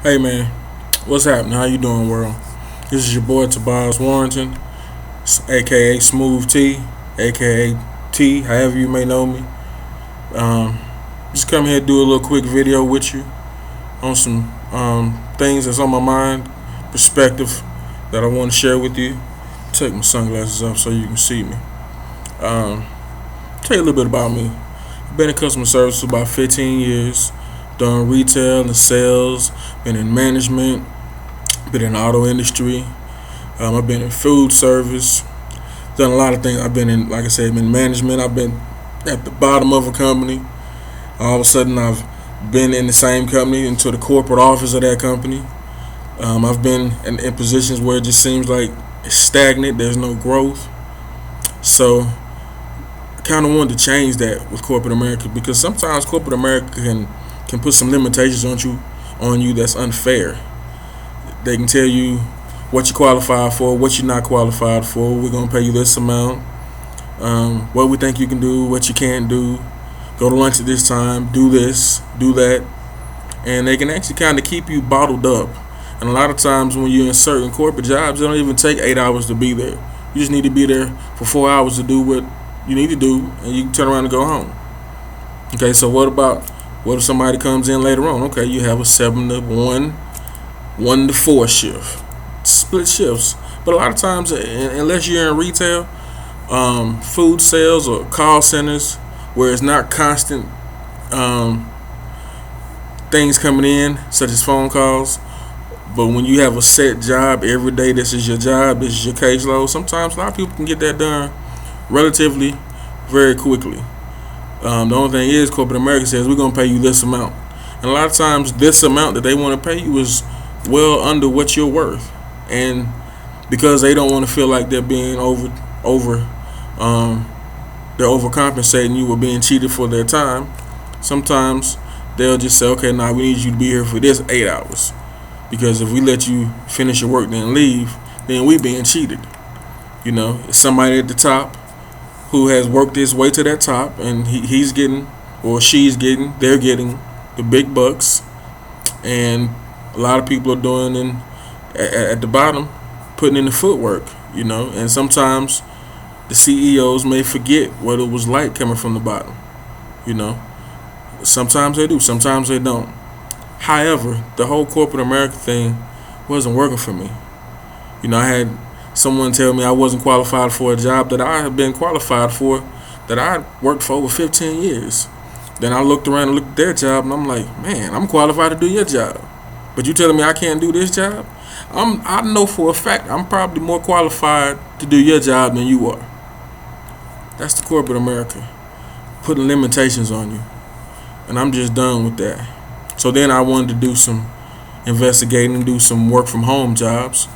Hey man, what's happening? How you doing, world? This is your boy Tobias Warrington, aka Smooth T, aka T, however you may know me. Um, just come here to do a little quick video with you on some things that's on my mind, perspective that I want to share with you. Take my sunglasses off so you can see me. Um, Tell you a little bit about me. I've been in customer service for about 15 years. Done retail and sales. Been in management. Been in the auto industry. I've been in food service. Done a lot of things. I've been in, like I said, in management. I've been at the bottom of a company. All of a sudden, I've been in the same company into the corporate office of that company. I've been in positions where it just seems like it's stagnant. There's no growth. So I kind of wanted to change that with corporate America because sometimes corporate America can put some limitations on you that's unfair. They can tell you what you qualify for, what you're not qualified for. We're gonna pay you this amount. What we think you can do, what you can't do. Go to lunch at this time. Do this, do that, and they can actually kind of keep you bottled up. And a lot of times when you're in certain corporate jobs, it don't even take 8 hours to be there. You just need to be there for 4 hours to do what you need to do, and you can turn around and go home. Okay, so what if somebody comes in later on? Okay, you have a 7 to 1, 1 to 4 shift, split shifts. But a lot of times, unless you're in retail, food sales or call centers, where it's not constant things coming in, such as phone calls. But when you have a set job every day, this is your job, this is your caseload. Sometimes a lot of people can get that done relatively very quickly. The only thing is, corporate America says we're gonna pay you this amount, and a lot of times this amount that they want to pay you is well under what you're worth, and because they don't want to feel like they're being they're overcompensating you or being cheated for their time. Sometimes they'll just say, okay, now we need you to be here for this 8 hours, because if we let you finish your work then leave, then we being cheated. It's somebody at the top who has worked his way to that top, and he's getting, or she's getting, they're getting the big bucks, and a lot of people are doing at the bottom, putting in the footwork. And sometimes the CEOs may forget what it was like coming from the bottom. Sometimes they do, sometimes they don't. However, the whole corporate America thing wasn't working for me. I had someone tell me I wasn't qualified for a job that I had been qualified for, that I worked for over 15 years. Then I looked around and looked at their job, and I'm like, man, I'm qualified to do your job, but you telling me I can't do this job? I know for a fact I'm probably more qualified to do your job than you are. That's the corporate America, putting limitations on you, and I'm just done with that. So then I wanted to do some investigating, do some work from home jobs.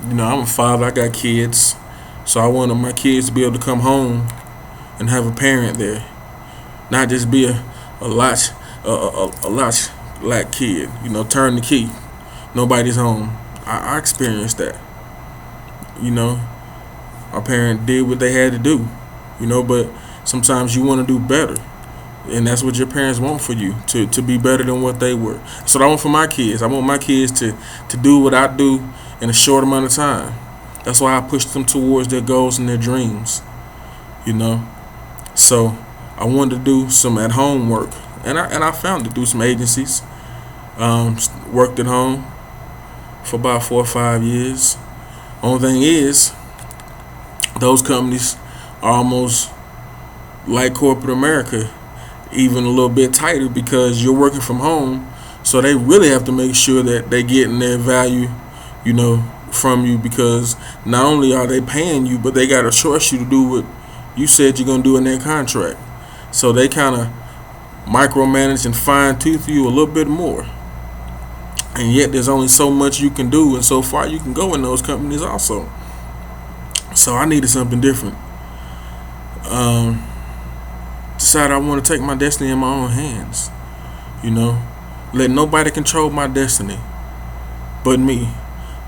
I'm a father, I got kids, so I wanted my kids to be able to come home and have a parent there, not just be a latch kid. Turn the key, nobody's home. I experienced that. My parent did what they had to do. But sometimes you want to do better, and that's what your parents want for you, to be better than what they were. So I want for my kids. I want my kids to do what I do in a short amount of time. That's why I push them towards their goals and their dreams. So I wanted to do some at home work, and I found it through some agencies. Worked at home for about 4 or 5 years. Only thing is, those companies are almost like corporate America, even a little bit tighter, because you're working from home, so they really have to make sure that they're getting their value from you, because not only are they paying you, but they got to trust you to do what you said you're going to do in their contract. So they kind of micromanage and fine tooth you a little bit more. And yet there's only so much you can do, and so far you can go in those companies also. So I needed something different. Decided I want to take my destiny in my own hands. Let nobody control my destiny but me.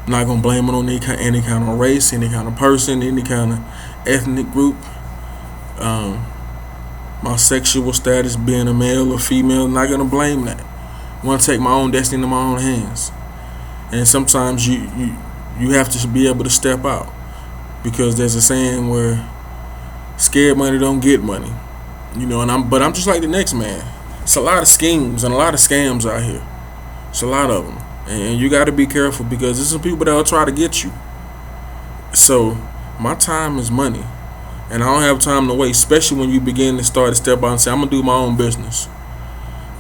I'm not gonna blame it on any kind of race, any kind of person, any kind of ethnic group. My sexual status, being a male or female, I'm not gonna blame that. want to take my own destiny into my own hands. And sometimes you have to be able to step out, because there's a saying where scared money don't get money. And I'm just like the next man. It's a lot of schemes and a lot of scams out here. It's a lot of them, and you got to be careful, because there's some people that will try to get you. So my time is money, and I don't have time to waste, especially when you begin to start to step out and say, I'm gonna do my own business.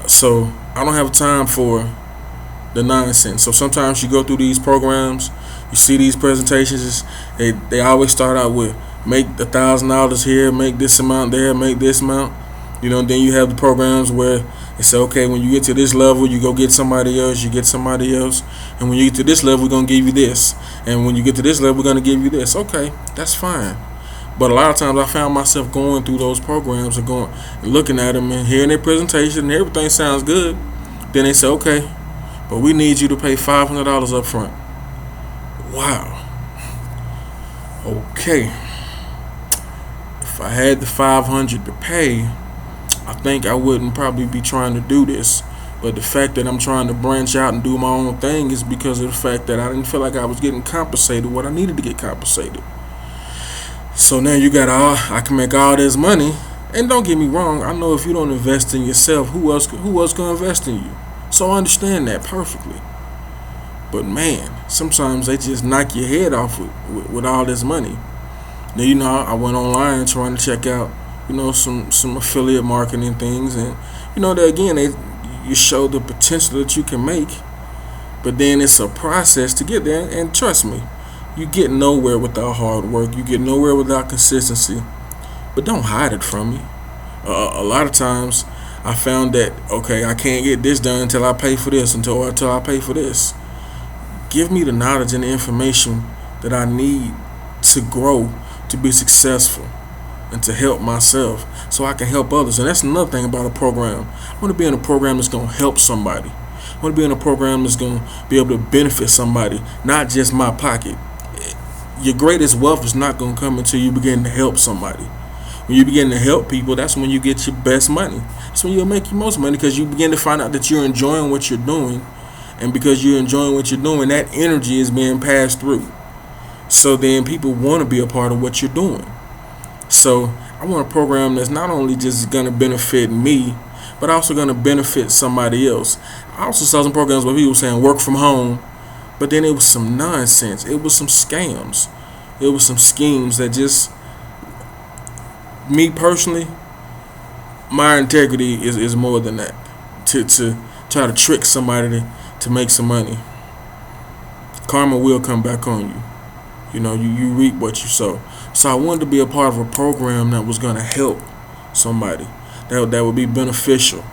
So I don't have time for the nonsense. So sometimes you go through these programs, you see these presentations, they always start out with make $1,000 here, make this amount there, make this amount. Then you have the programs where they say, okay, when you get to this level, you go get somebody else, you get somebody else, and when you get to this level, we're gonna give you this, and when you get to this level, we're gonna give you this. Okay, that's fine. But a lot of times I found myself going through those programs and looking at them and hearing their presentation and everything sounds good. Then they say, okay, but we need you to pay $500 up front. Wow. Okay. If I had the $500 to pay, I think I wouldn't probably be trying to do this. But the fact that I'm trying to branch out and do my own thing is because of the fact that I didn't feel like I was getting compensated what I needed to get compensated. So now I can make all this money, and don't get me wrong, I know if you don't invest in yourself, who else gonna invest in you? So I understand that perfectly. But man, sometimes they just knock your head off with all this money. Now I went online trying to check out some affiliate marketing things, and that again you show the potential that you can make, but then it's a process to get there, and trust me, you get nowhere without hard work. You get nowhere without consistency. But don't hide it from me. A lot of times I found that, okay, I can't get this done until I pay for this, until I pay for this. Give me the knowledge and the information that I need to grow, to be successful, and to help myself so I can help others. And that's another thing about a program. I want to be in a program that's going to help somebody. I want to be in a program that's going to be able to benefit somebody, not just my pocket. Your greatest wealth is not going to come until you begin to help somebody. When you begin to help people, that's when you get your best money. That's when you'll make your most money, because you begin to find out that you're enjoying what you're doing. And because you're enjoying what you're doing, that energy is being passed through. So then people want to be a part of what you're doing. So I want a program that's not only just going to benefit me, but also going to benefit somebody else. I also saw some programs where people were saying work from home, but then it was some nonsense. It was some scams. It was some schemes that just, me personally, my integrity is more than that. To try to trick somebody to make some money. Karma will come back on you. You reap what you sow. So I wanted to be a part of a program that was going to help somebody, that would be beneficial.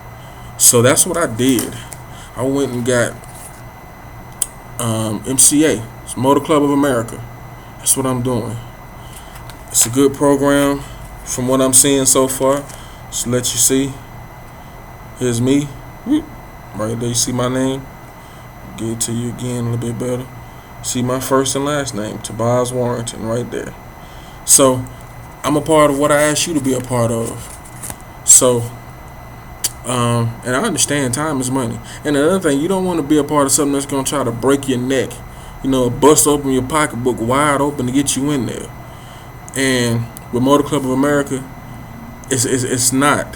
So that's what I did. I went and got MCA, it's Motor Club of America. That's what I'm doing. It's a good program from what I'm seeing so far. Just let you see. Here's me. Right there, you see my name. Get it to you again a little bit better. See my first and last name, Tobias Warrington, right there. So I'm a part of what I asked you to be a part of. So and I understand time is money. And another thing, you don't want to be a part of something that's going to try to break your neck, bust open your pocketbook wide open to get you in there. And with Motor Club of America, it's not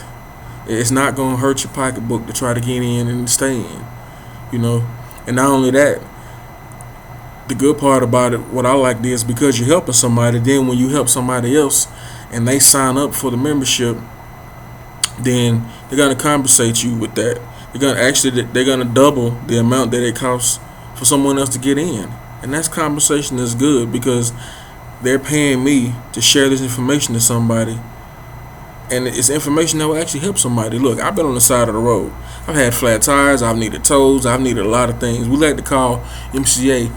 going to hurt your pocketbook to try to get in and stay in, And not only that, the good part about it, what I like is because you're helping somebody, then when you help somebody else and they sign up for the membership, then they're going to compensate you with that. They're going to double the amount that it costs for someone else to get in. And that's compensation that's good, because they're paying me to share this information to somebody. And it's information that will actually help somebody. Look, I've been on the side of the road. I've had flat tires. I've needed tows. I've needed a lot of things. We like to call MCA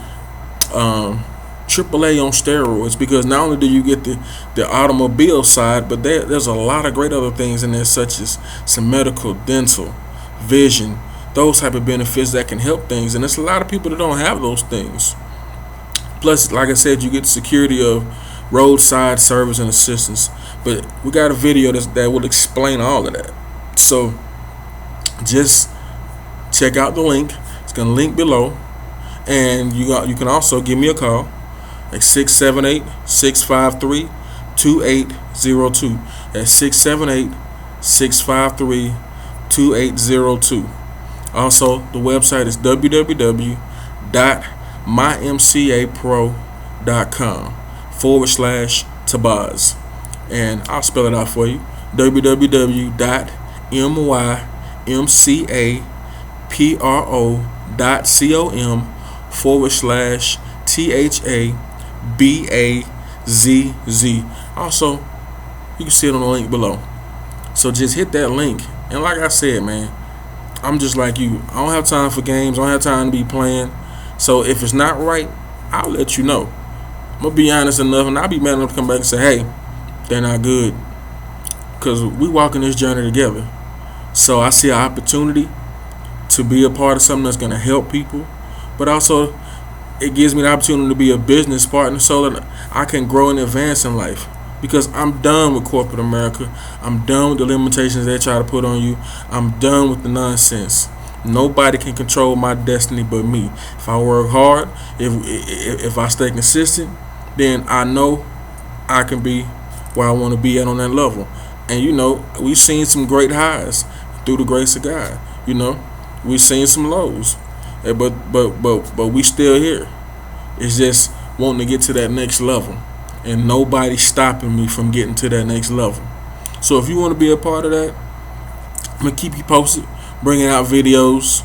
AAA on steroids, because not only do you get the automobile side, but there's a lot of great other things in there, such as some medical, dental, vision, those type of benefits that can help things. And there's a lot of people that don't have those things. Plus, like I said, you get the security of roadside service and assistance. But we got a video that will explain all of that. So just check out the link. It's gonna link below, and you can also give me a call at 678-653-2802. That's 678-653-2802. Also, the website is www.mymcapro.com/Tabaz. And I'll spell it out for you. www.mcapro.com/THABAZZ. Also, you can see it on the link below. So just hit that link. And like I said, man, I'm just like you. I don't have time for games. I don't have time to be playing. So if it's not right, I'll let you know. I'm going to be honest enough, and I'll be man enough to come back and say, hey, they're not good. Because we walking this journey together. So I see an opportunity to be a part of something that's going to help people. But also, it gives me the opportunity to be a business partner so that I can grow and advance in life. Because I'm done with corporate America. I'm done with the limitations they try to put on you. I'm done with the nonsense. Nobody can control my destiny but me. If I work hard, if I stay consistent, then I know I can be where I want to be at on that level. And you know, we've seen some great highs through the grace of God. You know, we've seen some lows, but we still here. It's just wanting to get to that next level. And nobody's stopping me from getting to that next level. So if you want to be a part of that, I'm going to keep you posted, bringing out videos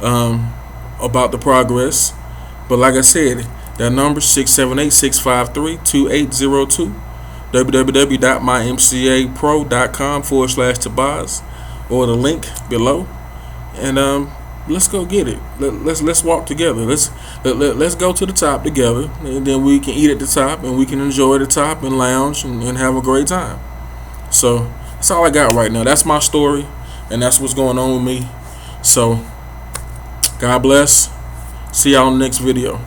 about the progress. But like I said, that number 678-653-2802, www.mymcapro.com/Tabaz, or the link below. And let's go get it. Let's walk together. Let's go to the top together, and then we can eat at the top, and we can enjoy the top and lounge and have a great time. So that's all I got right now. That's my story, and that's what's going on with me. So God bless. See y'all on the next video.